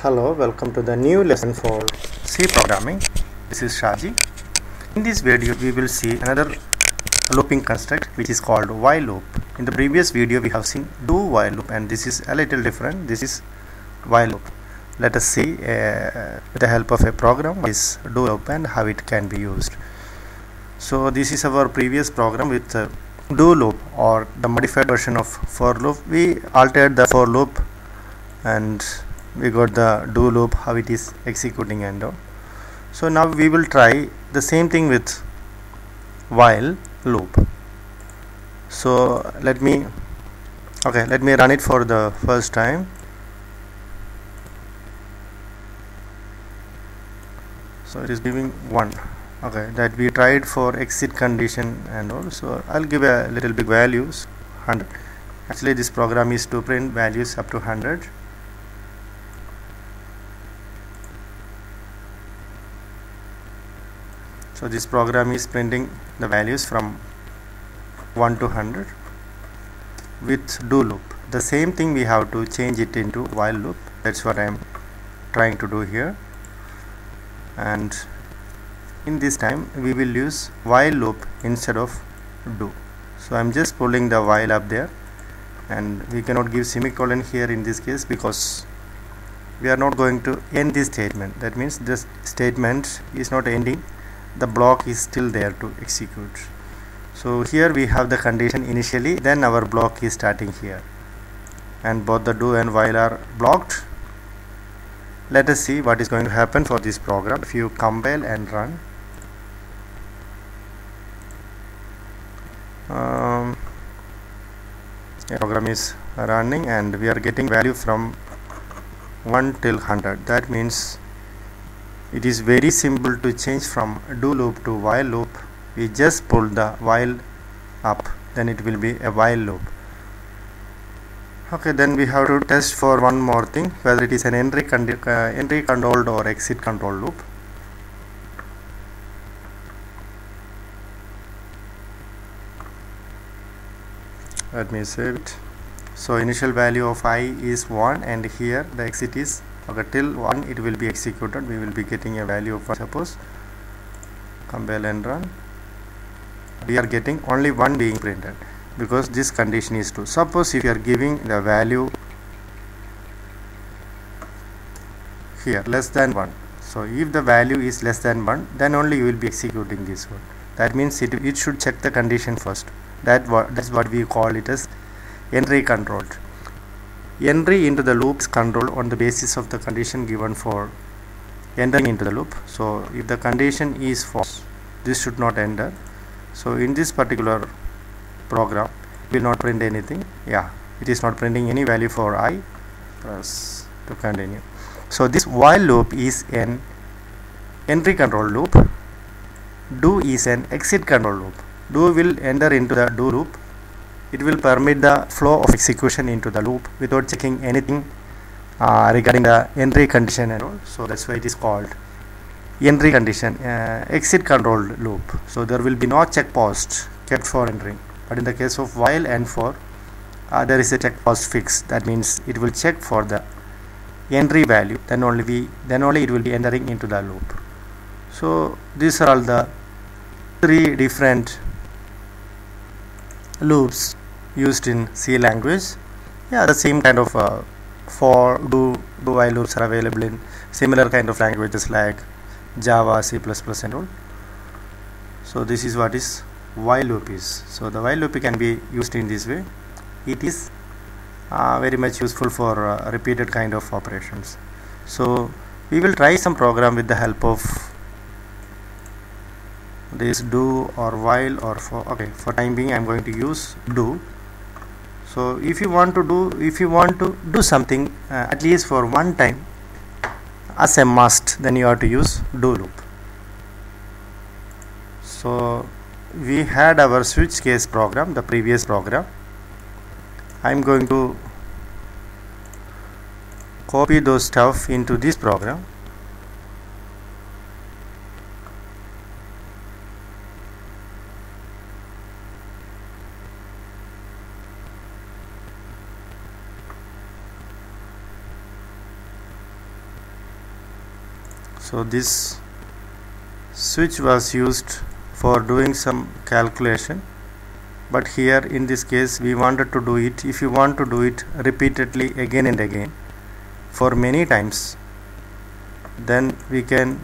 Hello, welcome to the new lesson for C programming. This is Shaji. In this video we will see another looping construct which is called while loop. In the previous video we have seen do while loop, and this is a little different. This is while loop. Let us see with the help of a program what is do loop and how it can be used. So this is our previous program with do loop, or the modified version of for loop. We altered the for loop and we got the do loop, how it is executing and all. So now we will try the same thing with while loop. So let me run it for the first time. So it is giving 1. Okay, that we tried for exit condition and all. So I'll give a little big values, 100. Actually this program is to print values up to 100. So this program is printing the values from 1 to 100 with do loop. The same thing we have to change it into while loop. That's what I am trying to do here. And in this time we will use while loop instead of do. So I am just pulling the while up there, and we cannot give semicolon here in this case because we are not going to end this statement. That means this statement is not ending. The block is still there to execute. So here we have the condition initially, then our block is starting here, and both the do and while are blocked. Let us see what is going to happen for this program. If you compile and run, the program is running and we are getting value from 1 till 100. That means it is very simple to change from do loop to while loop. We just pull the while up, then it will be a while loop. Okay, then we have to test for one more thing, whether it is an entry controlled or exit controlled loop. Let me save it. So initial value of I is 1, and here the exit is till 1. It will be executed. We will be getting a value of 1. Suppose compile and run, we are getting only 1 being printed because this condition is true. Suppose if you are giving the value here less than 1, so if the value is less than 1, then only you will be executing this one. That means it should check the condition first. That's what we call it as entry controlled. Entry into the loop is controlled on the basis of the condition given for entering into the loop. So if the condition is false, this should not enter. So in this particular program will not print anything. It is not printing any value for I. Press to continue. So this while loop is an entry control loop. Do is an exit control loop. Do will enter into the do loop. It will permit the flow of execution into the loop without checking anything regarding the entry condition and all. So that's why it is called entry condition exit controlled loop. So there will be no check post kept for entering, but in the case of while and for there is a check post fixed. That means it will check for the entry value, then only it will be entering into the loop. So these are all the 3 different loops used in C language. The same kind of for do while loops are available in similar kind of languages like Java, C++ and all. So this is what is while loop is. So the while loop can be used in this way. It is very much useful for repeated kind of operations. So we will try some program with the help of this do or while or for. For time being I am going to use do. So if you want to do something at least for one time as a must, then you have to use do loop. So we had our switch case program, the previous program. I am going to copy those stuff into this program. So this switch was used for doing some calculation, but here in this case we wanted to do it, if you want to do it repeatedly again and again for many times, then we can,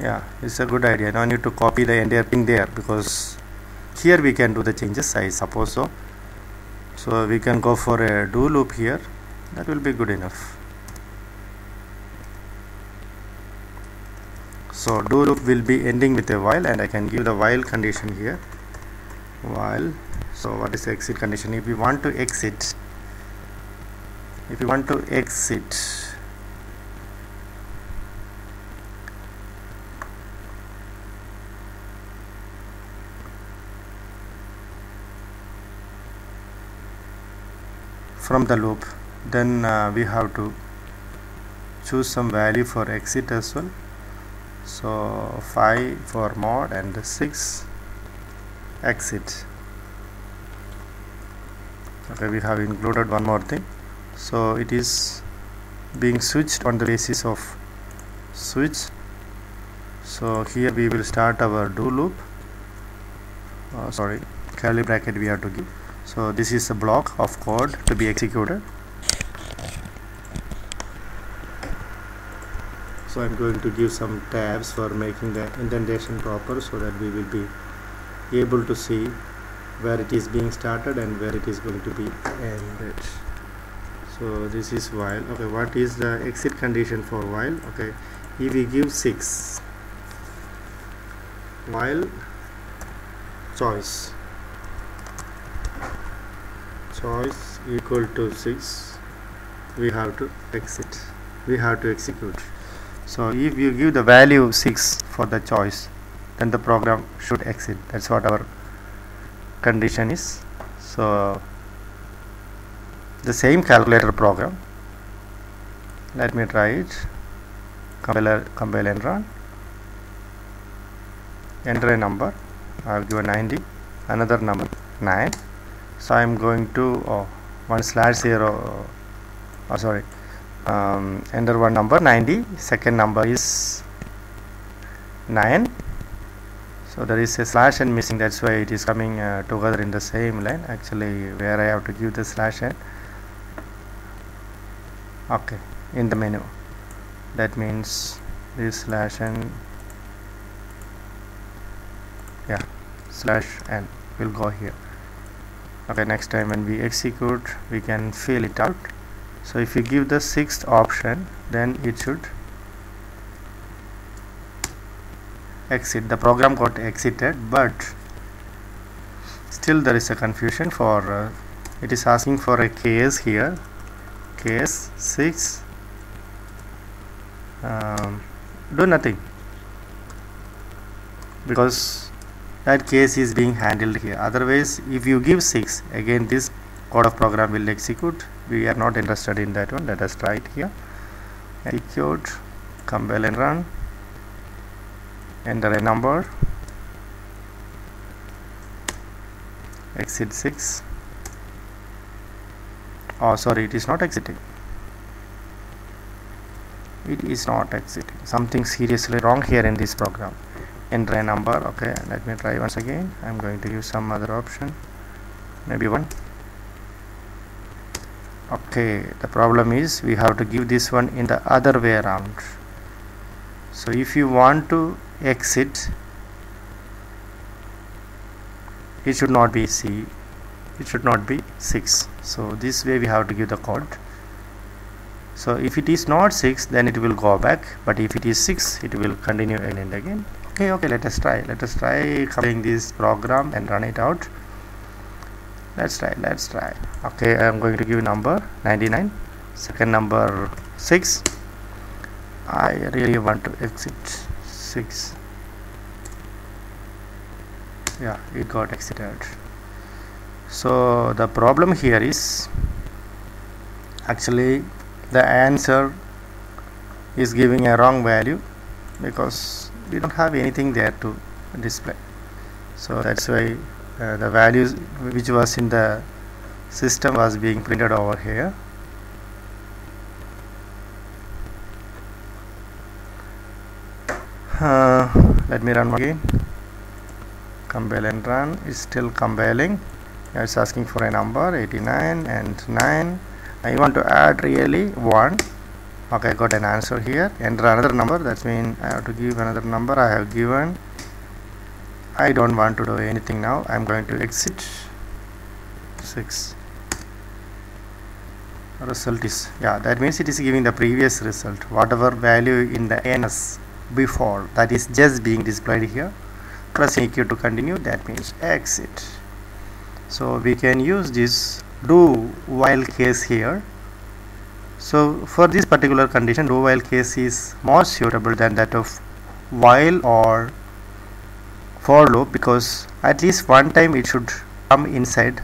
yeah, it's a good idea. No need to copy the entire thing there, because here we can do the changes, I suppose so. So we can go for a do loop here, that will be good enough. So do loop will be ending with a while, and I can give the while condition here, while. So what is the exit condition? If you want to exit, from the loop, then we have to choose some value for exit as well. So 5 for mod and 6 exit. Okay, we have included one more thing. So it is being switched on the basis of switch. So here we will start our do loop, curly bracket we have to give. So this is a block of code to be executed. So I'm going to give some tabs for making the indentation proper, so that we will be able to see where it is being started and where it is going to be ended. So this is while. Okay, what is the exit condition for while? Okay, if we give 6, while choice equal to 6, we have to execute. So if you give the value 6 for the choice, then the program should exit. That's what our condition is. So the same calculator program, let me try it. Compile and run. Enter a number. I have given 90, another number 9. So I am going to 1/0, enter one number 90, second number is 9. So there is a slash n missing, that's why it is coming together in the same line. Actually, where I have to give the slash n, okay, in the menu, that means this slash n, yeah, slash n will go here. Okay, next time when we execute, we can fill it out. So if you give the 6th option, then it should exit. The program got exited, but still there is a confusion for it is asking for a case here, case 6, do nothing, because that case is being handled here. Otherwise, if you give 6, again this code of program will execute. We are not interested in that one. Let us try it here. Execute, compile and run, enter a number, exit 6. Oh, sorry, it is not exiting. It is not exiting. Something seriously wrong here in this program. Enter a number. Okay, let me try once again. I am going to use some other option, maybe 1. Okay, the problem is we have to give this one in the other way around. So if you want to exit, it should not be C, it should not be 6. So this way we have to give the code. So if it is not 6, then it will go back, but if it is 6, it will continue again and again. Okay, let us try compiling this program and run it out. Let's try. Okay, I am going to give number 99, second number 6. I really want to exit 6. Yeah, it got exited. So the problem here is actually the answer is giving a wrong value, because we don't have anything there to display. So that's why the values which was in the system was being printed over here. Let me run again. Compile and run. It's still compiling. It's asking for a number 89 and 9. I want to add really 1. Okay, I got an answer here. Enter another number. That means I have to give another number. I have given. I don't want to do anything now. I'm going to exit. 6. Result is, yeah, that means it is giving the previous result. Whatever value in the NS before, that is just being displayed here. Pressing EQ to continue, that means exit. So we can use this do while case here. So for this particular condition, do while case is more suitable than that of while or for loop, because at least one time it should come inside,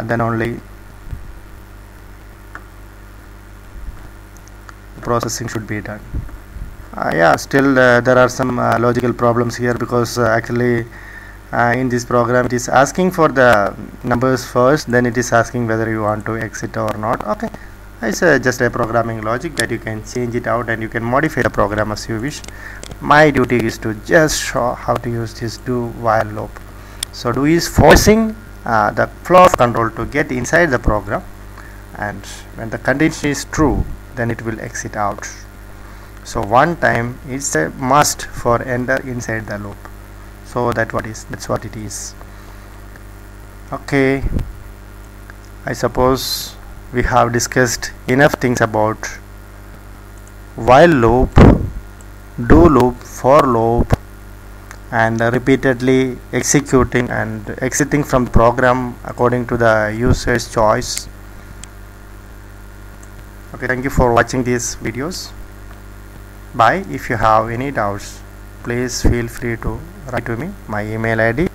then only processing should be done. Yeah, still there are some logical problems here, because actually in this program it is asking for the numbers first, then it is asking whether you want to exit or not. Okay, it's just a programming logic that you can change it out and you can modify the program as you wish. My duty is to just show how to use this do while loop. So do is forcing the flow of control to get inside the program, and when the condition is true, then it will exit out. So one time it's a must for enter inside the loop. So that's what it is. Okay, I suppose we have discussed enough things about while loop, do loop, for loop, and repeatedly executing and exiting from program according to the user's choice. Okay, thank you for watching these videos. Bye. If you have any doubts, please feel free to write to me. My email ID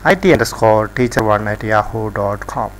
it_teacher1@yahoo.com.